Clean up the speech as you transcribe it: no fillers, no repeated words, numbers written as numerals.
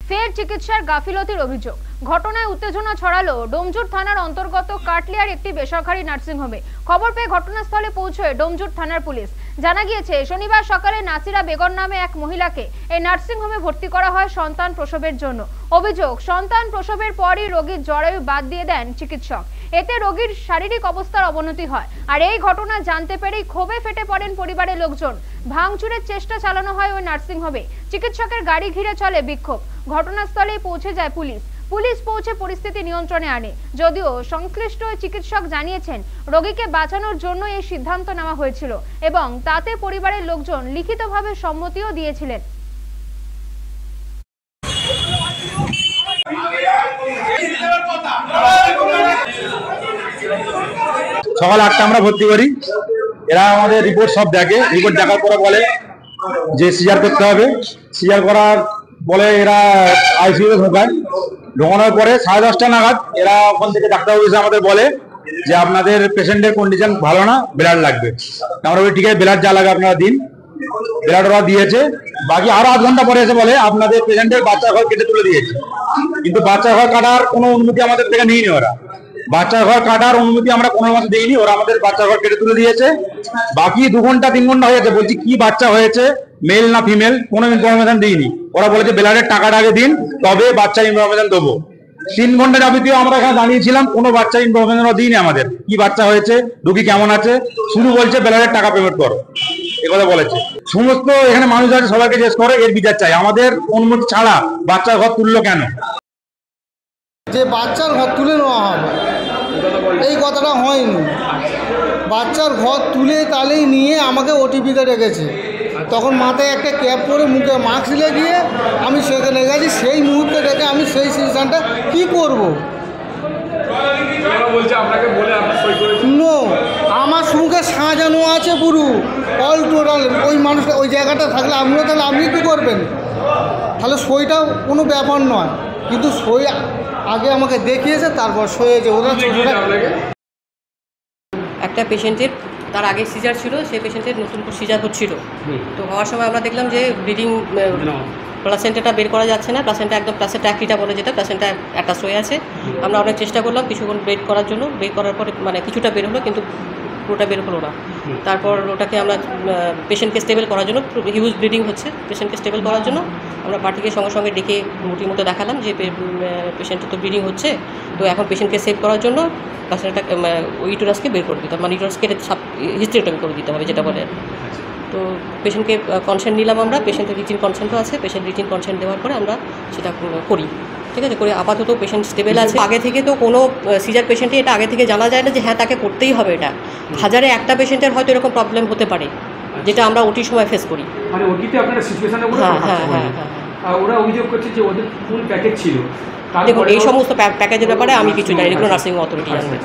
ফের চিকিৎসার গাফিলতির অভিযোগ। ঘটনায় উত্তেজনা ছড়ালো ডোমজুর থানার অন্তর্গত কাটলিয়ার একটি বেসরকারি নার্সিংহোমে। খবর পেয়ে ঘটনাস্থলে পৌঁছয় ডোমজুর থানার পুলিশ। জানা গিয়েছে, শনিবার সকালে নাসিরা বেগম নামে এক মহিলাকে এই নার্সিংহোমে ভর্তি করা হয় সন্তান প্রসবের জন্য। অভিযোগ, সন্তান প্রসবের পরই রোগীর জরায়ু বাদ দিয়ে দেন চিকিৎসক। এতে রোগীর শারীরিক অবস্থার অবনতি হয়। আর এই ঘটনা জানতে পেরেই ক্ষোভে ফেটে পড়েন পরিবারের লোকজন। ভাঙচুরের চেষ্টা চালানো হয় ওই নার্সিংহোমে। চিকিৎসকের গাড়ি ঘিরে চলে বিক্ষোভ। ঘটনাস্থলে পৌঁছে যায় পুলিশ পৌঁছে পরিস্থিতি নিয়ন্ত্রণে আনে। যদিও সংশ্লিষ্ট চিকিৎসক জানিয়েছেন, রোগীকে বাঁচানোর জন্য এই সিদ্ধান্ত নেওয়া হয়েছিল এবং তাতে পরিবারের লোকজন লিখিতভাবে সম্মতিও দিয়েছিলেন। সকাল 8টা আমরা ভর্তি করি। এরা আমাদের রিপোর্ট সব দেখে। রিপোর্ট দেখার পরে বলে যে সিজার করতে হবে। সিজার করার বলে এরা আইসিইউতে ঢোকানোর পরে 10:30টা নাগাদ এরা ওখান থেকে ডাক্তারবাবু এসে আমাদের বলে যে আপনাদের পেশেন্টের কন্ডিশন ভালো না, ব্লাড লাগবে। আমরা বলি ঠিক আছে, ব্লাড যা লাগে আপনারা দিন। ব্লাড ওরা দিয়েছে। বাকি আরো 8 ঘন্টা পরে এসে বলে আপনাদের পেশেন্টের বাচ্চা ঘর কেটে তুলে দিয়েছে। কিন্তু বাচ্চা ঘর কাটার কোনো অনুমতি আমাদের থেকে নিইনি ওরা। বাচ্চা ঘর কাটার অনুমতি আমরা কোনো মাসে দিইনি। ওরা আমাদের বাচ্চা ঘর কেটে তুলে দিয়েছে। বাকি 2 ঘন্টা 3 ঘন্টা হয়েছে। বলছি কি বাচ্চা হয়েছে, মেল না ফিমেল, কোনো ইনফরমেশন দিইনি। ওরা বলেছে ব্লাডের টাকাটা আগে দিন, তবে বাচ্চার ইনফরমেশন দেবো। 3 ঘন্টা যাবতীয় আমরা এখানে দাঁড়িয়েছিলাম, কোনো বাচ্চার ইনফরমেশন দিইনি আমাদের। কি বাচ্চা হয়েছে, রোগী কেমন আছে, শুধু বলছে ব্লাডের টাকা পেমেন্ট করো, কথা বলেছে। সমস্ত এখানে মানুষ আছে, সবাইকে জিজ্ঞেস করে এর বিচার চাই। আমাদের অনুমতি ছাড়া বাচ্চার ঘর তুললো কেন? যে বাচ্চার ঘর তুলে নেওয়া হবে এই কথাটা হয়নি। বাচ্চার ঘর তুলে তালেই নিয়ে আমাকে ওটিপিতে রেখেছে। তখন মাথায় একটা ক্যাপ পরে মুখে মাস্ক লাগিয়ে আমি সেখানে গেছি। সেই মুহূর্তে রেখে আমি সেই সিচুয়েশনটা কী করবো? নো, আমার মুখে সাজানো আছে পুরো অল টোটাল। ওই মানুষটা ওই জায়গাটা থাকলে আপনিও, তাহলে আপনি কী করবেন? তাহলে সইটাও কোনো ব্যাপার নয়, কিন্তু সই আগে আমাকে দেখিয়েছে, তারপর সইয়েছে ওরা। একটা পেশেন্টের তার আগে সিজার ছিল, সেই পেশেন্টের নতুন করে সিজার হচ্ছিল। তো হওয়ার সময় আমরা দেখলাম যে ব্লিডিং, প্লাসেন্টাটা বের করা যাচ্ছে না। প্লাসেন্টা একদম প্লাসেন্টা অ্যাক্টিটা বলে, যেটা প্লাসেন্টা অ্যাটাচ হয়ে আছে। আমরা অনেক চেষ্টা করলাম কিছুক্ষণ বের করার জন্য। বের করার পরে মানে কিছুটা বের হলো, কিন্তু পুরোটা বের হলো না। তারপর ওটাকে আমরা পেশেন্টকে স্টেবল করার জন্য, হিউজ ব্লিডিং হচ্ছে, পেশেন্টকে স্টেবল করার জন্য আমরা পার্টিকে সঙ্গে সঙ্গে ডেকে মুটির মতো দেখালাম যে পেশেন্টের তো ব্লিডিং হচ্ছে। তো এখন পেশেন্টকে সেভ করার জন্য প্লাসেন্টা ইউটেরাসকে বের করে দিতে হবে, মানে ইউটেরাস কেটে হিস্টেরেক্টমি করে দিতে হবে, যেটা বলে। তো পেশেন্টকে কনসেন্ট নিলাম আমরা। পেশেন্টের রিটিন কনসেন্টও আছে। পেশেন্ট রিটিন কনসেন্ট দেওয়ার পরে আমরা সেটা করি, ঠিক আছে। করে আপাতত পেশেন্ট স্টেবল আছে। আগে থেকে তো কোনো সিজার পেশেন্টে এটা আগে থেকে জানা যায় না যে হ্যাঁ তাকে করতেই হবে। এটা 1000-এ একটা পেশেন্টের হয়তো এরকম প্রবলেম হতে পারে, যেটা আমরা ওটির সময় ফেস করি। মানে ওটিতে আপনারা সিচুয়েশনটা বলে? হ্যাঁ। ওরা অভিযোগ করছে যে ওদের ফুল প্যাকেজ ছিল। দেখুন, এই সমস্ত প্যাকেজের ব্যাপারে আমি কিছু জানি, এগুলো নার্সিং অথরিটি জানবে।